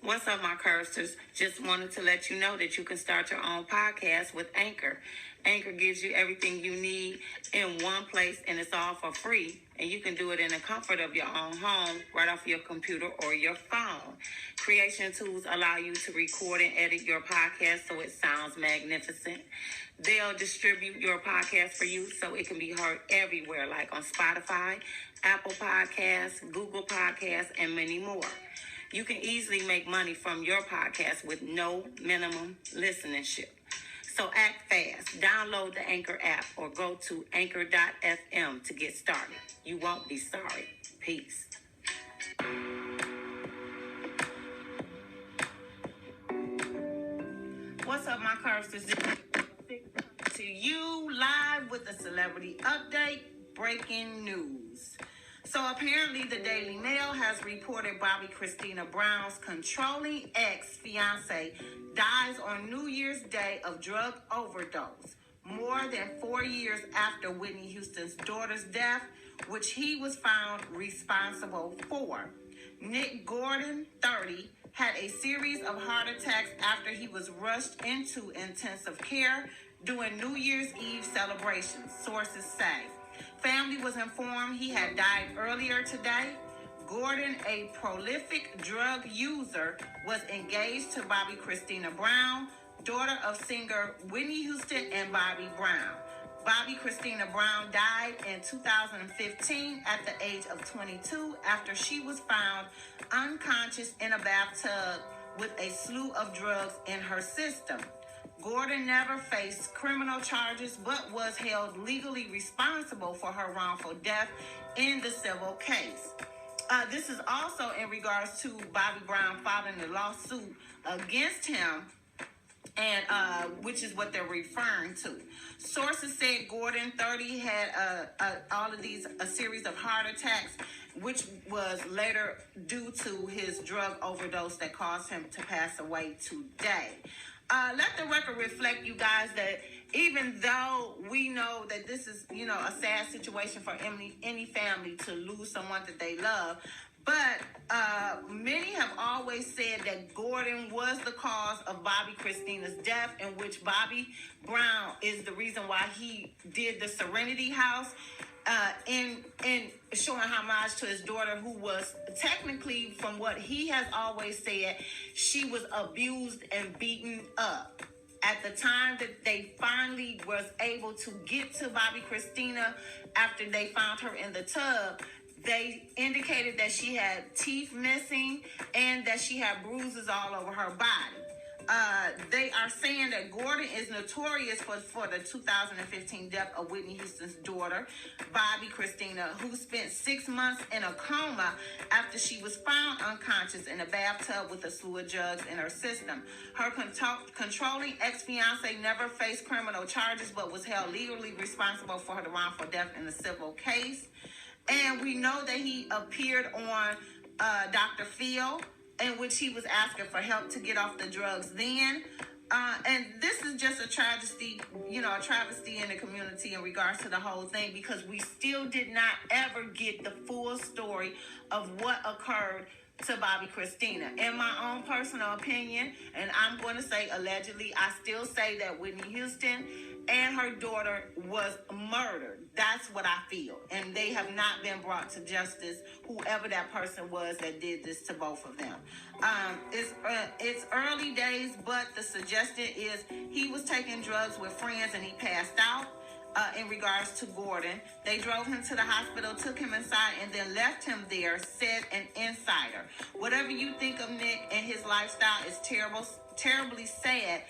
What's up, my cursors? Just wanted to let you know that you can start your own podcast with Anchor. Anchor gives you everything you need in one place, and it's all for free. And you can do it in the comfort of your own home, right off your computer or your phone. Creation tools allow you to record and edit your podcast so it sounds magnificent. They'll distribute your podcast for you so it can be heard everywhere, like on Spotify, Apple Podcasts, Google Podcasts, and many more. You can easily make money from your podcast with no minimum listenership. So act fast. Download the Anchor app or go to anchor.fm to get started. You won't be sorry. Peace. What's up, my cursors? To you live with a celebrity update, breaking news. So apparently the Daily Mail has reported bobbikristinabrown's controlling ex-fiancé dies on New Year's Day of drug overdose, more than 4 years after Whitney Houston's daughter's death, which he was found responsible for. Nick Gordon, 30, had a series of heart attacks after he was rushed into intensive care during New Year's Eve celebrations, sources say. Family was informed he had died earlier today. Gordon, a prolific drug user, was engaged to bobbikristinabrown, daughter of singer Whitney Houston and Bobby Brown. bobbikristinabrown died in 2015 at the age of 22 after she was found unconscious in a bathtub with a slew of drugs in her system. Gordon never faced criminal charges but was held legally responsible for her wrongful death in the civil case. This is also in regards to Bobby Brown filing a lawsuit against him, and which is what they're referring to. Sources said Gordon, 30, had a series of heart attacks, which was later due to his drug overdose that caused him to pass away today. Let the record reflect, you guys, that even though we know that this is, a sad situation for any family to lose someone that they love, but many have always said that Gordon was the cause of bobbikristinabrown's death, in which Bobby Brown is the reason why he did the Serenity House, in showing homage to his daughter, who was technically, from what he has always said, she was abused and beaten up. At the time that they finally was able to get to bobbikristina after they found her in the tub, they indicated that she had teeth missing and that she had bruises all over her body. They are saying that Gordon is notorious for the 2015 death of Whitney Houston's daughter, bobbikristina, who spent 6 months in a coma after she was found unconscious in a bathtub with a slew of drugs in her system. Her controlling ex-fiancé never faced criminal charges but was held legally responsible for her wrongful death in the civil case. And we know that he appeared on Dr. Phil, in which he was asking for help to get off the drugs then. And this is just a travesty in the community in regards to the whole thing, because we still did not ever get the full story of what occurred to bobbikristina. In my own personal opinion, and I'm going to say allegedly, I still say that Whitney Houston and her daughter was murdered. That's what I feel. And they have not been brought to justice, whoever that person was that did this to both of them. It's early days, but the suggestion is he was taking drugs with friends and he passed out. In regards to Gordon, they drove him to the hospital, took him inside, and then left him there, said an insider. Whatever you think of Nick and his lifestyle is terribly sad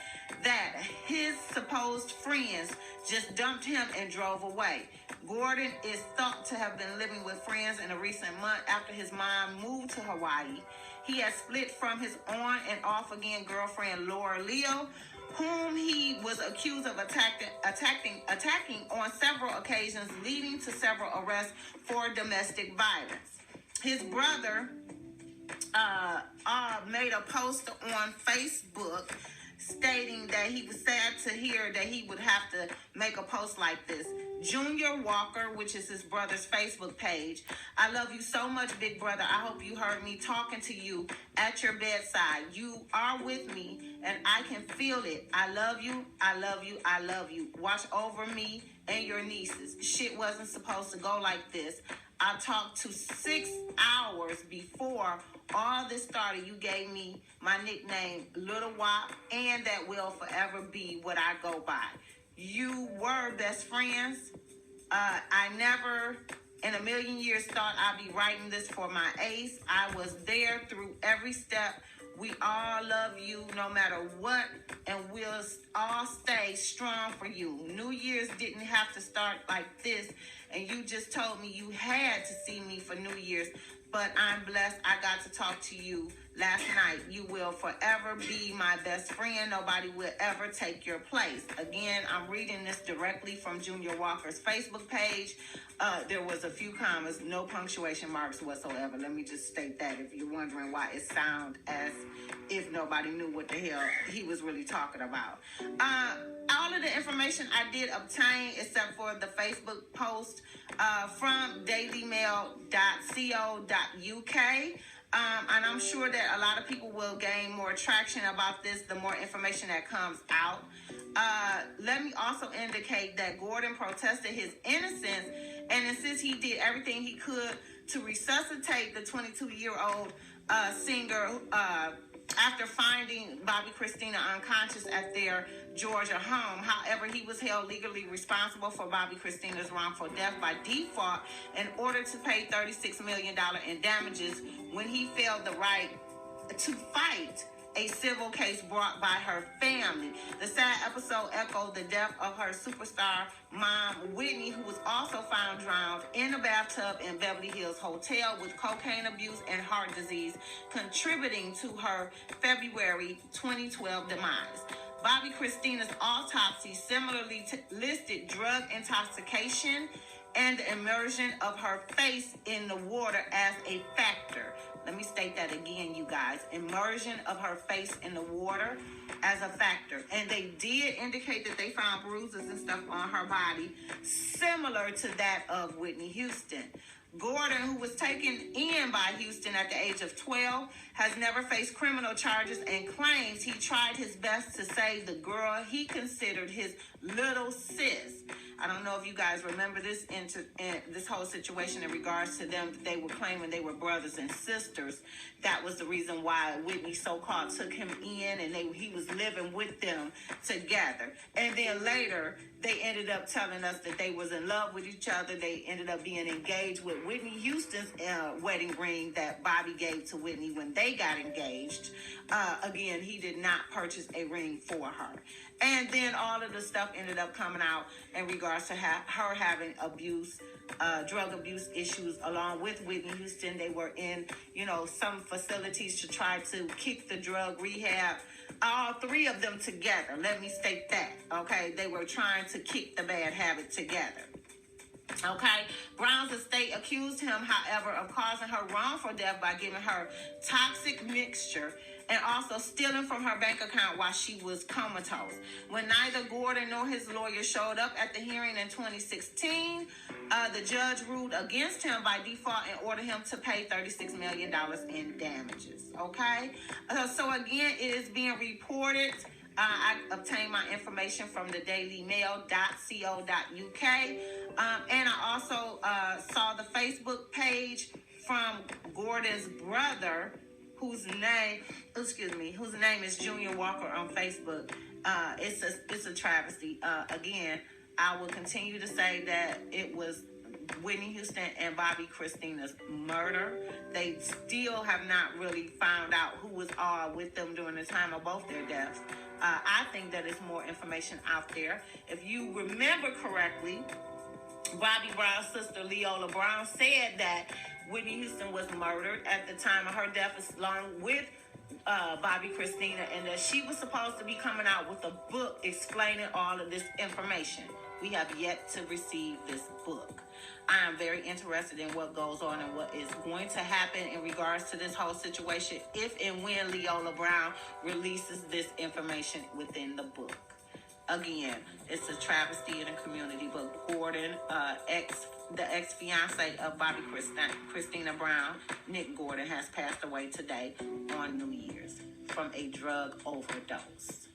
that his supposed friends just dumped him and drove away. Gordon is thought to have been living with friends in a recent month after his mom moved to Hawaii. He has split from his on and off again girlfriend Laura Leo, whom he was accused of attacking on several occasions, leading to several arrests for domestic violence. His brother made a post on Facebook stating that he was sad to hear that he would have to make a post like this. Junior Walker, which is his brother's Facebook page. I love you so much, big brother. I hope you heard me talking to you at your bedside. You are with me, and I can feel it. I love you. I love you. I love you. Watch over me and your nieces. Shit wasn't supposed to go like this. I talked to 6 hours before all this started. You gave me my nickname, Little Wop, and that will forever be what I go by. You were best friends. I never in a million years thought I'd be writing this for my ace. I was there through every step. We all love you no matter what, and we'll all stay strong for you. New Year's didn't have to start like this, and you just told me you had to see me for New Year's, but I'm blessed I got to talk to you last night. You will forever be my best friend. Nobody will ever take your place. Again, I'm reading this directly from Junior Walker's Facebook page. There was a few commas, no punctuation marks whatsoever. Let me just state that if you're wondering why it sounds as if nobody knew what the hell he was really talking about. All of the information I did obtain, except for the Facebook post from dailymail.co.uk. And I'm sure that a lot of people will gain more traction about this the more information that comes out. Let me also indicate that Gordon protested his innocence and insists he did everything he could to resuscitate the 22-year-old singer after finding Bobby Kristina unconscious at their Georgia home. However, he was held legally responsible for Bobby Kristina's wrongful death by default in order to pay $36 million in damages when he failed the right to fight a civil case brought by her family. The sad episode echoed the death of her superstar mom, Whitney, who was also found drowned in a bathtub in Beverly Hills Hotel with cocaine abuse and heart disease, contributing to her February 2012 demise. Bobby Kristina's autopsy similarly listed drug intoxication and the immersion of her face in the water as a factor. Let me state that again, you guys. Immersion of her face in the water as a factor. And they did indicate that they found bruises and stuff on her body similar to that of Whitney Houston. Gordon, who was taken in by Houston at the age of 12, has never faced criminal charges and claims he tried his best to save the girl he considered his little sis. I don't know if you guys remember this this whole situation in regards to them. They were claiming they were brothers and sisters. That was the reason why Whitney so-called took him in, and he was living with them together. And then later, they ended up telling us that they was in love with each other. They ended up being engaged with Whitney Houston's wedding ring that Bobby gave to Whitney when they got engaged. Again, he did not purchase a ring for her. And then all of the stuff ended up coming out in regards to her having drug abuse issues along with Whitney Houston. They were in, some facilities to try to kick the drug rehab. All three of them together. Let me state that, okay? They were trying to kick the bad habit together. Okay, Brown's estate accused him, however, of causing her wrongful death by giving her toxic mixture and also stealing from her bank account while she was comatose. When neither Gordon nor his lawyer showed up at the hearing in 2016, the judge ruled against him by default and ordered him to pay $36 million in damages. Okay, so again, it is being reported. I obtained my information from the dailymail.co.uk. And I also saw the Facebook page from Gordon's brother, whose name is Junior Walker on Facebook. It's a travesty. Again, I will continue to say that it was Whitney Houston and Bobby Kristina's murder. They still have not really found out who was all with them during the time of both their deaths. I think that is more information out there. If you remember correctly, Bobby Brown's sister, Leola Brown, said that Whitney Houston was murdered at the time of her death, along with Bobby Kristina, and that she was supposed to be coming out with a book explaining all of this information. We have yet to receive this book. I am very interested in what goes on and what is going to happen in regards to this whole situation if and when Leola Brown releases this information within the book. Again, it's a travesty in the community, but Gordon, the ex-fiancé of Kristina Brown, Nick Gordon, has passed away today on New Year's from a drug overdose.